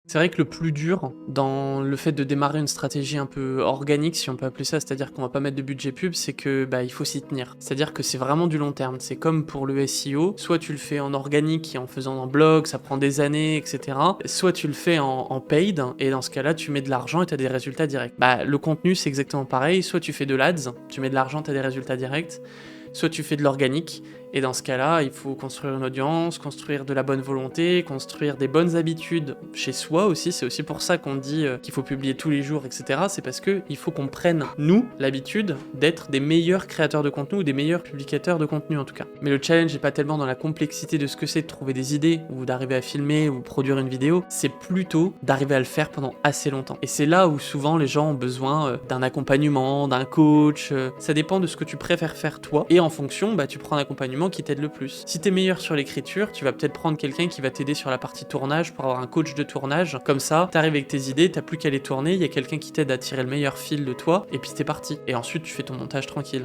C'est vrai que le plus dur dans le fait de démarrer une stratégie un peu organique, si on peut appeler ça, c'est-à-dire qu'on va pas mettre de budget pub, c'est que bah, il faut s'y tenir. C'est-à-dire que c'est vraiment du long terme. C'est comme pour le SEO, soit tu le fais en organique et en faisant un blog, ça prend des années, etc. Soit tu le fais en paid, et dans ce cas-là, tu mets de l'argent et tu as des résultats directs. Bah, le contenu, c'est exactement pareil. Soit tu fais de l'ADS, tu mets de l'argent, tu as des résultats directs. Soit tu fais de l'organique, et dans ce cas-là, il faut construire une audience, construire de la bonne volonté, construire des bonnes habitudes chez soi aussi. C'est aussi pour ça qu'on dit qu'il faut publier tous les jours, etc. C'est parce qu'il faut qu'on prenne, nous, l'habitude d'être des meilleurs créateurs de contenu ou des meilleurs publicateurs de contenu en tout cas. Mais le challenge n'est pas tellement dans la complexité de ce que c'est de trouver des idées ou d'arriver à filmer ou produire une vidéo, c'est plutôt d'arriver à le faire pendant assez longtemps. Et c'est là où souvent les gens ont besoin d'un accompagnement, d'un coach. Ça dépend de ce que tu préfères faire toi. Et en fonction, bah, tu prends un accompagnement qui t'aide le plus. Si t'es meilleur sur l'écriture, tu vas peut-être prendre quelqu'un qui va t'aider sur la partie tournage pour avoir un coach de tournage. Comme ça, t'arrives avec tes idées, t'as plus qu'à les tourner, il y a quelqu'un qui t'aide à tirer le meilleur fil de toi, et puis t'es parti. Et ensuite, tu fais ton montage tranquille.